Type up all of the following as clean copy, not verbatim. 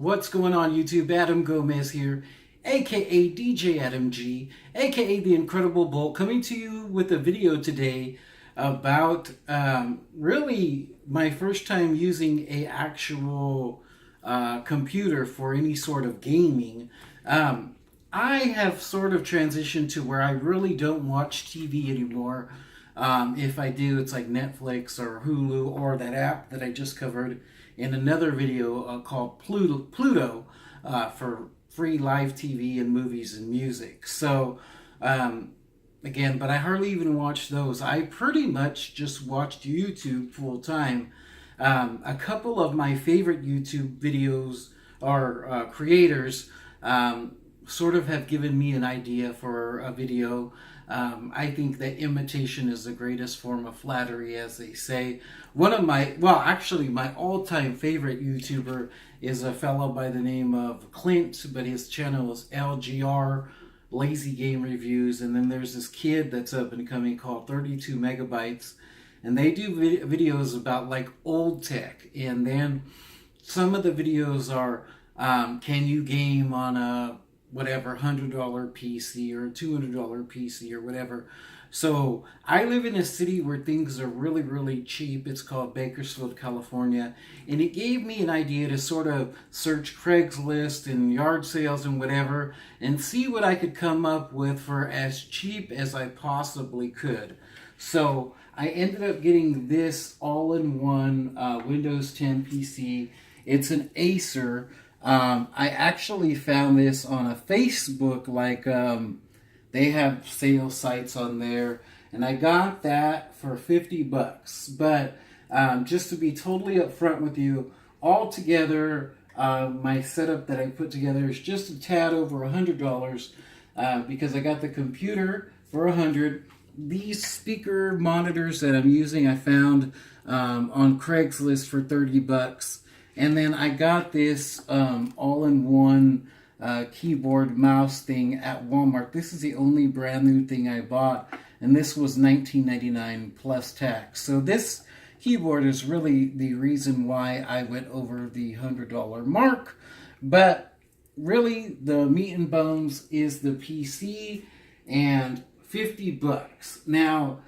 What's going on YouTube? Adam Gomez here, aka DJ Adam G, aka The Incredible Bolt, coming to you with a video today about really my first time using a actual computer for any sort of gaming. I have sort of transitioned to where I really don't watch TV anymore. If I do, it's like Netflix or Hulu or that app that I just covered in another video called Pluto for free live TV and movies and music. So, again, but I hardly even watch those. I pretty much just watched YouTube full time. A couple of my favorite YouTube videos or creators sort of have given me an idea for a video. I think that imitation is the greatest form of flattery, as they say. One of my, well, actually, my all-time favorite YouTuber is a fellow by the name of Clint, but his channel is LGR, Lazy Game Reviews. And then there's this kid that's up and coming called 32 Megabytes. And they do videos about like old tech. And then some of the videos are, can you game on a whatever $100 PC or $200 PC or whatever. So I live in a city where things are really, really cheap. It's called Bakersfield, California. And it gave me an idea to sort of search Craigslist and yard sales and whatever and see what I could come up with for as cheap as I possibly could. So I ended up getting this all-in-one Windows 10 PC. It's an Acer. I actually found this on a Facebook, like they have sales sites on there, and I got that for $50. But just to be totally upfront with you, altogether, my setup that I put together is just a tad over $100 because I got the computer for $100. These speaker monitors that I'm using, I found on Craigslist for $30. And then I got this all-in-one keyboard mouse thing at Walmart. This is the only brand new thing I bought, and this was $19.99 plus tax. So this keyboard is really the reason why I went over the $100 mark. But really, the meat and bones is the PC and $50. Now,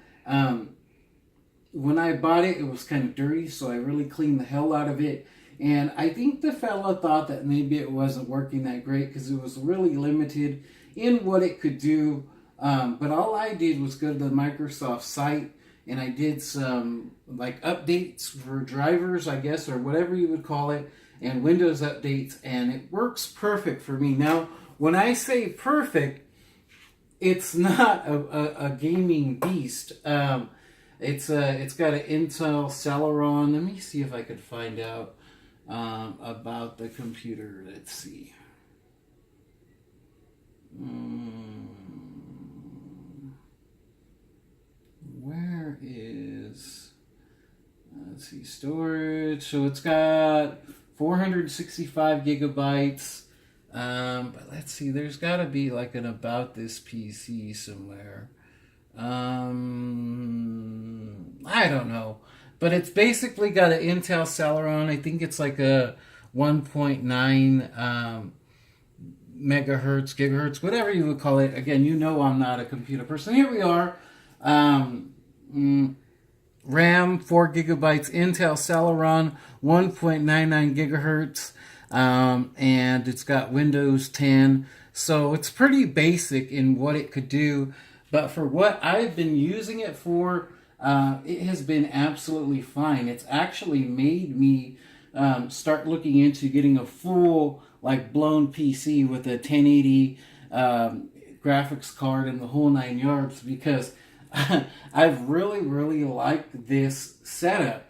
when I bought it, it was kind of dirty, so I really cleaned the hell out of it. And I think the fella thought that maybe it wasn't working that great because it was really limited in what it could do. But all I did was go to the Microsoft site and I did some like updates for drivers, I guess, or whatever you would call it, and Windows updates, and it works perfect for me. Now, when I say perfect, it's not a gaming beast. It's got an Intel Celeron. Let me see if I could find out about the computer. Let's see. Where is, let's see, storage. So it's got 465 gigabytes. But let's see, there's got to be like an about this PC somewhere. I don't know. But it's basically got an Intel Celeron. I think it's like a 1.9 megahertz, gigahertz, whatever you would call it. Again, you know I'm not a computer person. Here we are. RAM, 4 gigabytes, Intel Celeron, 1.99 gigahertz. And it's got Windows 10. So it's pretty basic in what it could do. But for what I've been using it for, it has been absolutely fine. It's actually made me start looking into getting a full, like, blown PC with a 1080 graphics card and the whole 9 yards because I've really, really liked this setup.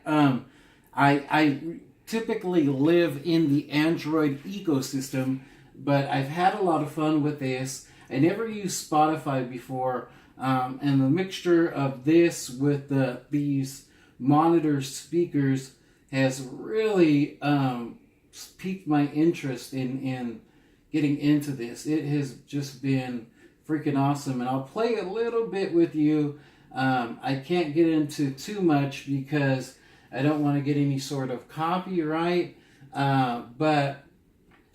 I typically live in the Android ecosystem, but I've had a lot of fun with this. I never used Spotify before. And the mixture of this with these monitor speakers has really piqued my interest in getting into this. It has just been freaking awesome. And I'll play a little bit with you. I can't get into too much because I don't want to get any sort of copyright. But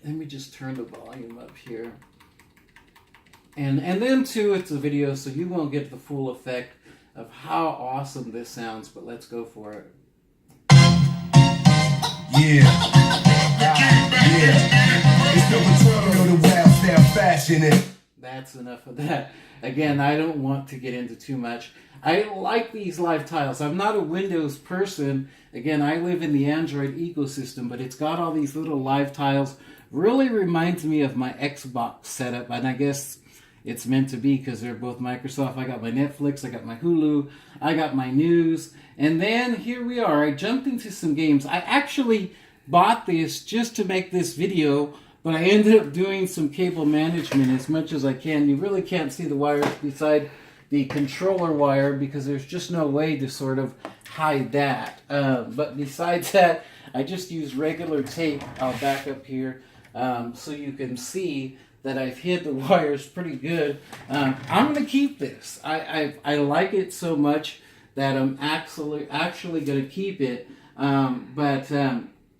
let me just turn the volume up here. And then too, it's a video, so you won't get the full effect of how awesome this sounds, but let's go for it. Yeah. It's the return of the wild style fashion. That's enough of that. Again, I don't want to get into too much. I like these live tiles. I'm not a Windows person. Again, I live in the Android ecosystem, but it's got all these little live tiles. Really reminds me of my Xbox setup, and I guess it's meant to be because they're both Microsoft. I got my Netflix, I got my Hulu, I got my news, and then here we are. I jumped into some games. I actually bought this just to make this video, but I ended up doing some cable management as much as I can. You really can't see the wires beside the controller wire because there's just no way to sort of hide that. But besides that, I just use regular tape. I'll back up here so you can see that I've hid the wires pretty good. I'm going to keep this. I like it so much that I'm actually going to keep it. But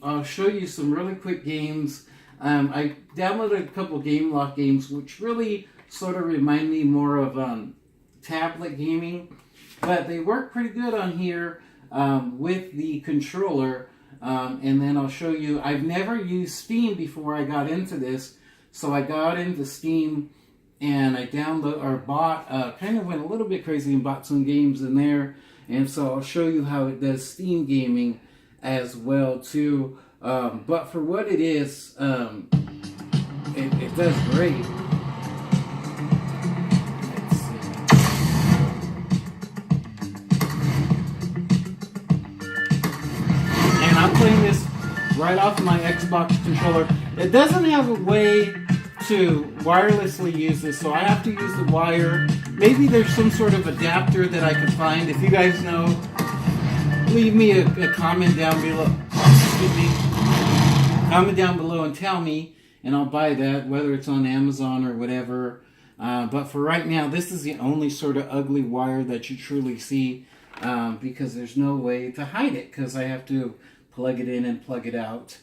I'll show you some really quick games. I downloaded a couple GameLoft games, which really sort of remind me more of tablet gaming. But they work pretty good on here with the controller. And then I'll show you, I've never used Steam before I got into this. So I got into Steam and I bought, kind of went a little bit crazy and bought some games in there. And so I'll show you how it does Steam gaming as well too. But for what it is, it does great. Let's see. And I'm playing this right off my Xbox controller. It doesn't have a way to wirelessly use this, so I have to use the wire. Maybe there's some sort of adapter that I can find. If you guys know, leave me a comment down below. Excuse me. Comment down below and tell me, and I'll buy that, whether it's on Amazon or whatever. But for right now, this is the only sort of ugly wire that you truly see because there's no way to hide it because I have to plug it in and plug it out.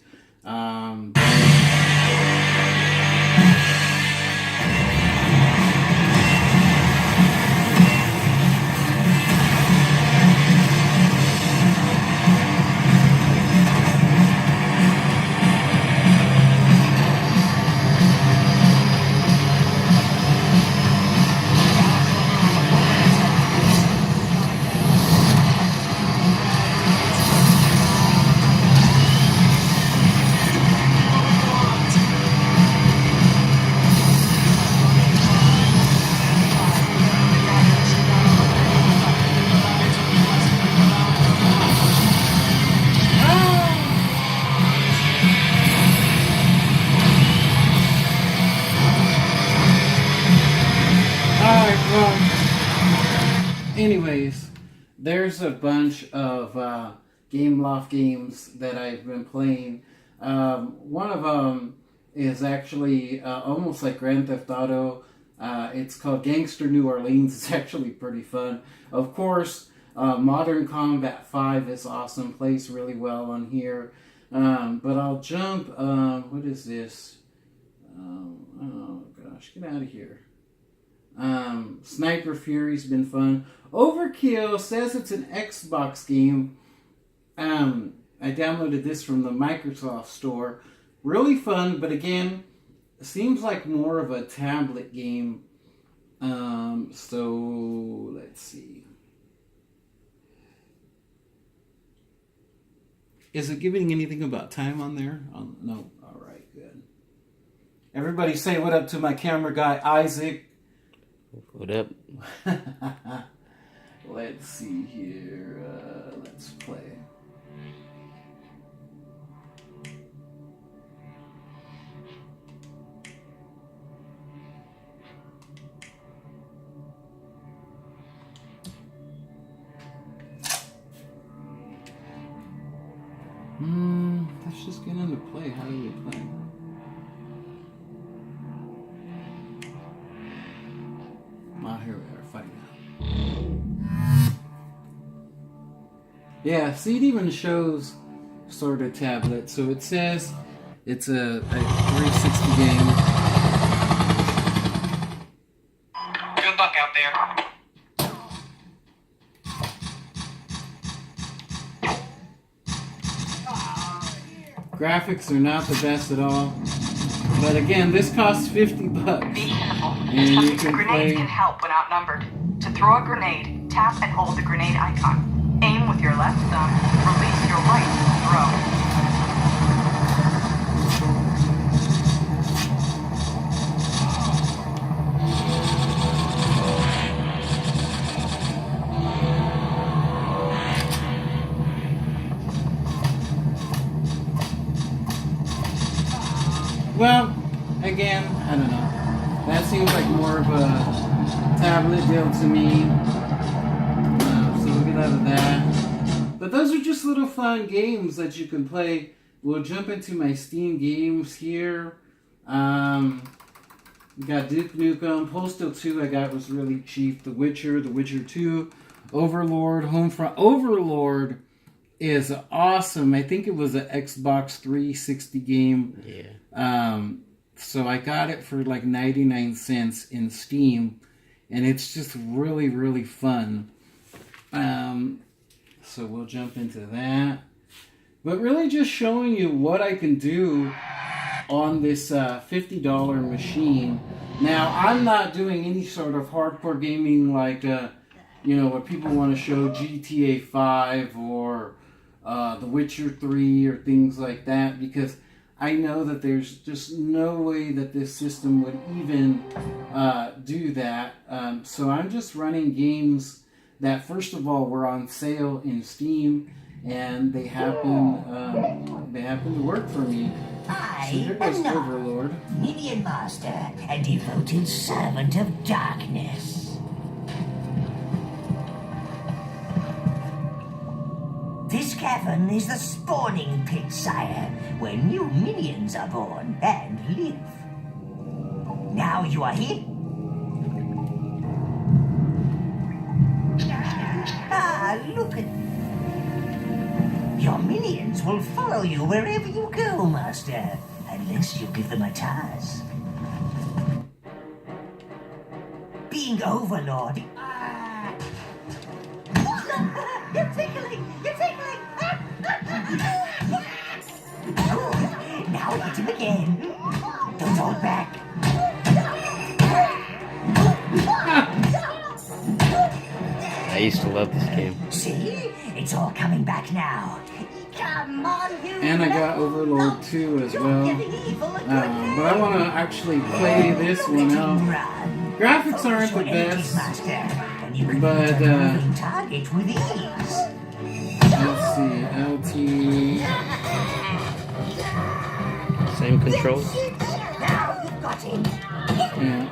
Anyways, there's a bunch of GameLoft games that I've been playing. One of them is actually almost like Grand Theft Auto. It's called Gangster New Orleans. It's actually pretty fun. Of course, Modern Combat 5 is awesome. Plays really well on here. But I'll jump. What is this? Oh gosh, get out of here. Sniper Fury's been fun. Overkill says it's an Xbox game. I downloaded this from the Microsoft store. Really fun, but again, seems like more of a tablet game. So let's see. Is it giving anything about time on there? No. All right, good. Everybody say what up to my camera guy, Isaac. What up? Let's see here. Let's play. Let's just get into play. How do we play? Oh, here we are, fighting. Yeah, see, it even shows sort of tablet. So it says It's a 360 game. Good luck out there. Graphics are not the best at all. But again, this costs $50. Be careful. And you can Grenades play. can help when outnumbered. To throw a grenade, tap and hold the grenade icon. Aim with your left thumb. Release your right to throw. Well, again, I don't know. That seems like more of a tablet deal to me. So we'll get out of that. But those are just little fun games that you can play. We'll jump into my Steam games here. We got Duke Nukem, Postal 2 I got was really cheap. The Witcher 2, Overlord, Homefront. Overlord is awesome. I think it was an Xbox 360 game. Yeah. So I got it for like 99 cents in Steam, and it's just really, really fun. So we'll jump into that. But really just showing you what I can do on this $50 machine. Now, I'm not doing any sort of hardcore gaming like, what people want to show, GTA 5 or The Witcher 3 or things like that, because I know that there's just no way that this system would even do that. So I'm just running games that, first of all, were on sale in Steam, and they happen to work for me. So here goes Overlord. Minion Master, a devoted servant of darkness. This cavern is the spawning pit, sire, where new minions are born and live. Now you are here. Ah, look at... Your minions will follow you wherever you go, Master, unless you give them a task. Being Overlord... Ah. You're tickling! You're tickling! Now hit him again. Don't hold back. I used to love this game. See? It's all coming back now. Come on, you... And I got Overlord 2 as well. But I want to actually play this one out. Graphics aren't the best, but target with ease. let's see, LT. Same controls. Now you've got him. Yeah.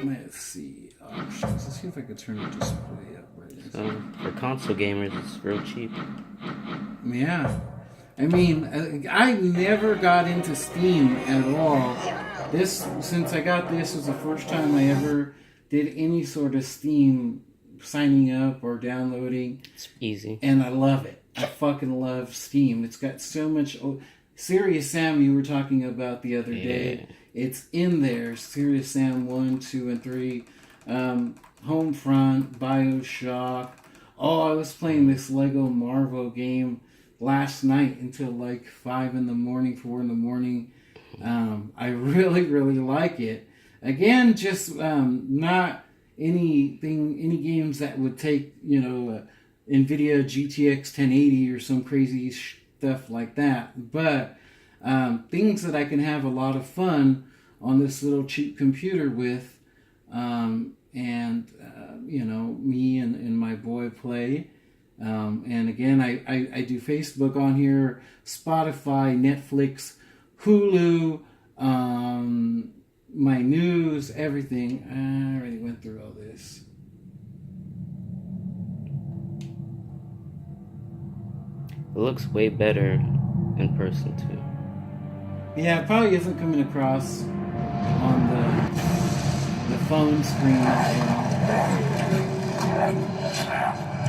Let's see options. Let's see if I can turn the display up right now. For console gamers, it's real cheap. Yeah. I mean, I never got into Steam at all. Since I got this, was the first time I ever did any sort of Steam signing up or downloading. It's easy. And I love it. I fucking love Steam. It's got so much... Serious Sam you were talking about the other day. It's in there. Serious Sam 1, 2, and 3. Homefront, Bioshock. Oh, I was playing this Lego Marvel game last night until like 5 in the morning, 4 in the morning. I really, really like it. Again, just not any games that would take, NVIDIA GTX 1080 or some crazy stuff like that. But things that I can have a lot of fun on this little cheap computer with. Me and my boy play. And again, I do Facebook on here, Spotify, Netflix, Hulu, my news, everything. I already went through all this. It looks way better in person too. Yeah, it probably isn't coming across on the phone screen.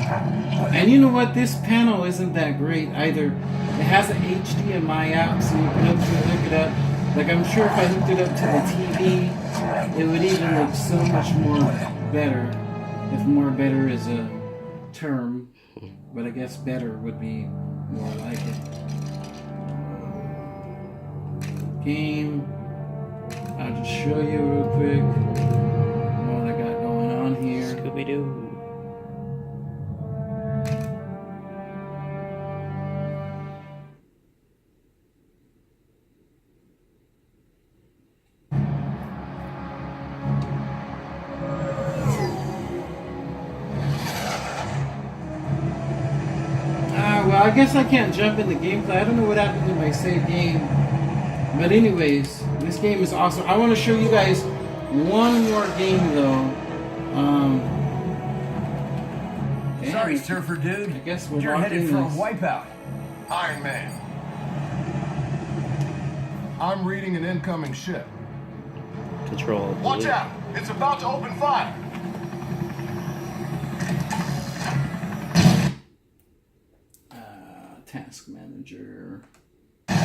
And you know what? This panel isn't that great either. It has an HDMI out, so you can hook it up. Like, I'm sure if I hooked it up to the TV, it would even look so much more better. If more better is a term, but I guess better would be more like it. Game. I'll just show you real quick what I got going on here. Scooby-Doo. Well, I guess I can't jump into gameplay. I don't know what happened to my save game. But anyways, this game is awesome. I want to show you guys one more game though. Sorry, surfer dude. I guess we're You're locked headed in for a this. wipeout. Iron Man. I'm reading an incoming ship. Control. Watch delete. out! It's about to open fire. Task manager. No.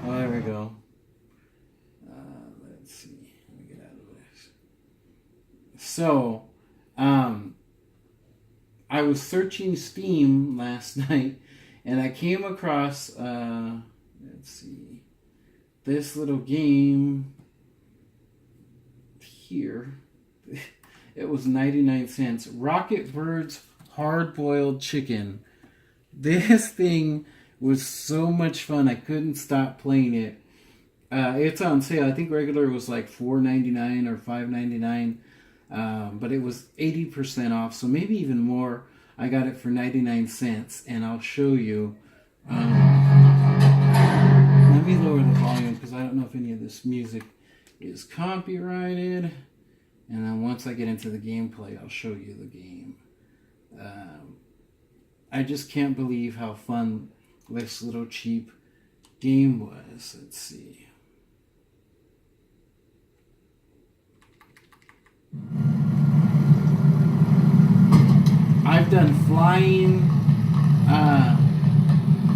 Oh, there we go. Let's see. Let me get out of this. So, I was searching Steam last night, and I came across, let's see, this little game here. It was 99 cents. Rocket Bird's Hard Boiled Chicken. This thing was so much fun. I couldn't stop playing it. It's on sale. I think regular was like $4.99 or $5.99. But it was 80% off, so maybe even more. I got it for 99 cents, and I'll show you. Let me lower the volume because I don't know if any of this music is copyrighted. And then once I get into the gameplay, I'll show you the game. I just can't believe how fun this little cheap game was. Let's see. I've done flying,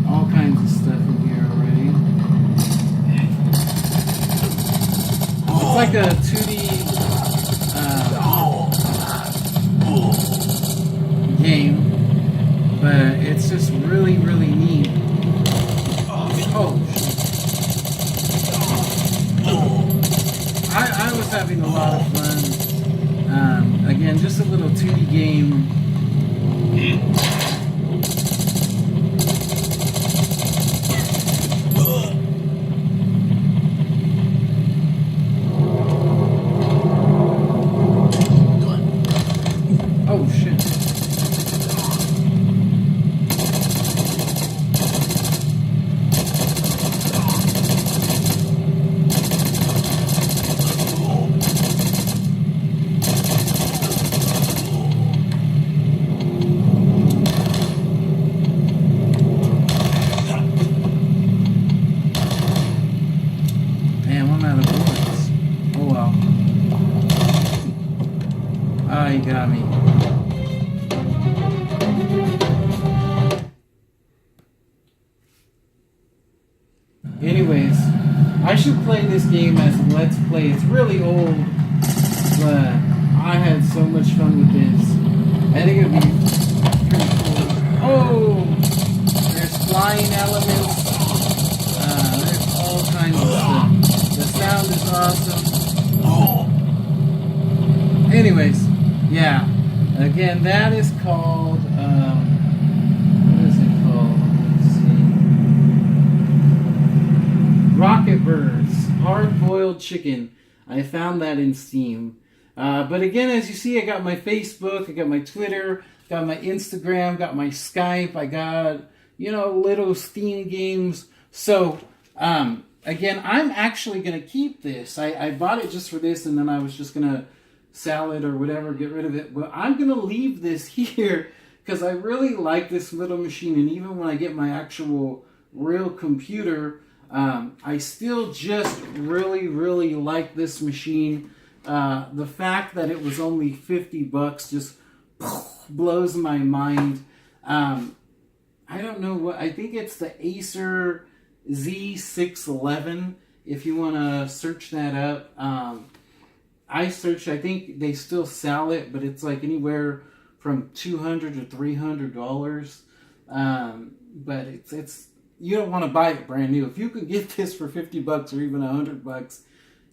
all kinds of stuff in here already. It's like a 2D game, but it's just really, really neat. Oh, I was having a lot of fun. Again, just a little 2D game. Oh shit. Damn, I'm out of bullets. Oh well. Oh, he got me. Anyways, I should play this game as a Let's Play. It's really old, but I had so much fun with this. I think it would be pretty cool. Oh! There's flying elements. There's all kinds of stuff. The sound is awesome. Anyways, yeah. Again, that is called, what is it called? Let's see. Rocket Birds, Hard-Boiled Chicken. I found that in Steam. But again, as you see, I got my Facebook, I got my Twitter, got my Instagram, got my Skype, I got, little Steam games. So, again, I'm actually going to keep this. I bought it just for this, and then I was just going to sell it or whatever, get rid of it. But I'm going to leave this here because I really like this little machine. And even when I get my actual real computer, I still just really, really like this machine. The fact that it was only $50 just blows my mind. I don't know what, I think it's the Acer Z611, if you want to search that up. I searched, I think they still sell it, but it's like anywhere from $200 to $300. But it's you don't want to buy it brand new. If you can get this for $50 or even $100,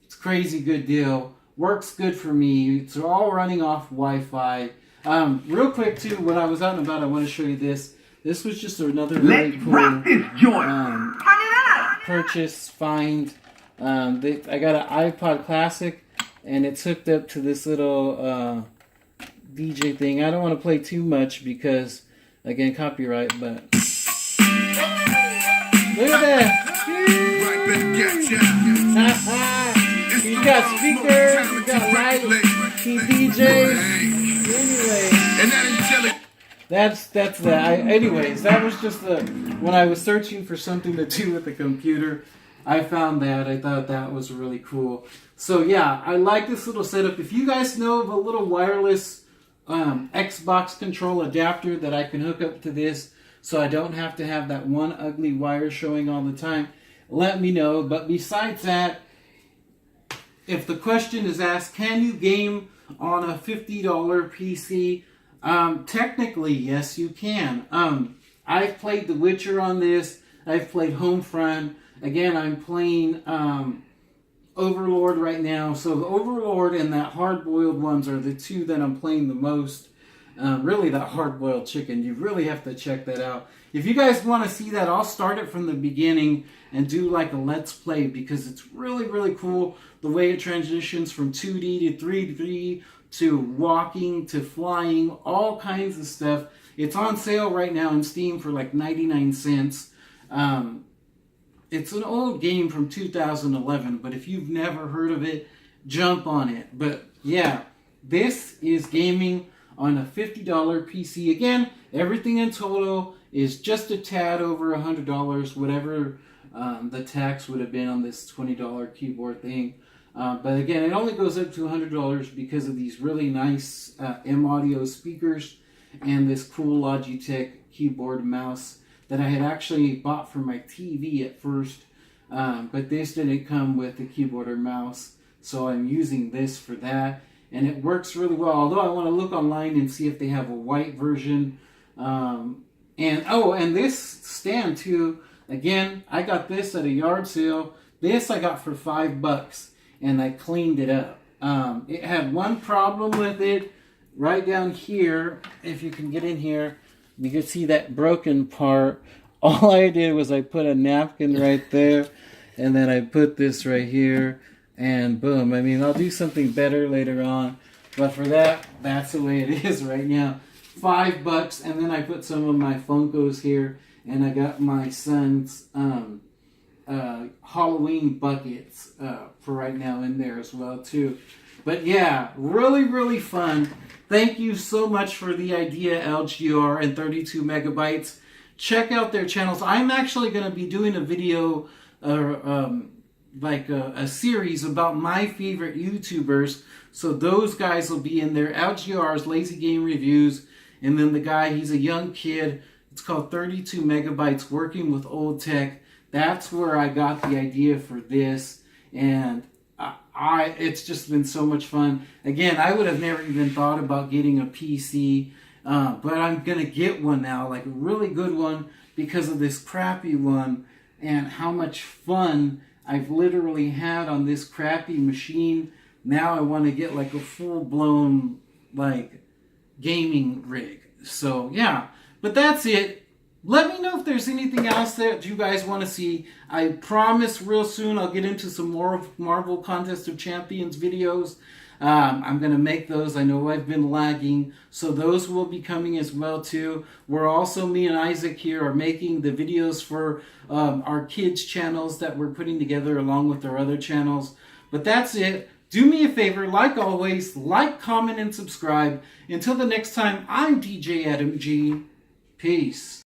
it's a crazy good deal. Works good for me. It's all running off Wi-Fi. Real quick too, when I was out and about, I want to show you this. This was just another really cool purchase, find. I got an iPod Classic, and it's hooked up to this little DJ thing. I don't want to play too much because, again, copyright, but look at that. You got speakers, you got lights, he DJs. Anyway, that's that. Anyways, that was just when I was searching for something to do with the computer, I found that. I thought that was really cool. So yeah, I like this little setup. If you guys know of a little wireless Xbox control adapter that I can hook up to this, so I don't have to have that one ugly wire showing all the time, let me know. But besides that, if the question is asked, can you game on a $50 PC? Technically, yes, you can. I've played The Witcher on this. I've played Homefront. Again, I'm playing Overlord right now. So the Overlord and that Hard-Boiled ones are the two that I'm playing the most. Really, that Hard-Boiled Chicken. You really have to check that out. If you guys want to see that, I'll start it from the beginning and do like a Let's Play, because it's really, really cool the way it transitions from 2D to 3D to walking to flying, all kinds of stuff. It's on sale right now on Steam for like 99 cents. It's an old game from 2011, but if you've never heard of it, jump on it. But yeah, this is gaming on a $50 PC. Again, everything in total is just a tad over $100, whatever the tax would have been on this $20 keyboard thing. But again, it only goes up to $100 because of these really nice M-Audio speakers and this cool Logitech keyboard mouse that I had actually bought for my TV at first. But this didn't come with the keyboard or mouse, so I'm using this for that. And it works really well, although I want to look online and see if they have a white version. And this stand too, again, I got this at a yard sale. This I got for $5, and I cleaned it up. It had one problem with it right down here. If you can get in here, you can see that broken part. All I did was I put a napkin right there, and then I put this right here, and boom. I mean, I'll do something better later on, but for that, that's the way it is right now. $5, and then I put some of my Funkos here, and I got my son's Halloween buckets for right now in there as well too. But yeah, really, really fun. Thank you so much for the idea, LGR and 32 Megabytes. Check out their channels. I'm actually going to be doing a video, like a series about my favorite YouTubers. So those guys will be in there. LGR's Lazy Game Reviews. And then the guy, he's a young kid. It's called 32 Megabytes Working with Old Tech. That's where I got the idea for this. And it's just been so much fun. Again, I would have never even thought about getting a PC. But I'm going to get one now, like a really good one, because of this crappy one and how much fun I've literally had on this crappy machine. Now I want to get like a full-blown like gaming rig. So yeah, but that's it. Let me know if there's anything else that you guys want to see. I promise real soon I'll get into some more Marvel Contest of Champions videos. I'm going to make those. I know I've been lagging, so those will be coming as well too. We're also, me and Isaac here, are making the videos for our kids' channels that we're putting together along with our other channels. But that's it. Do me a favor, like always, like, comment, and subscribe. Until the next time, I'm DJ Adam G. Peace.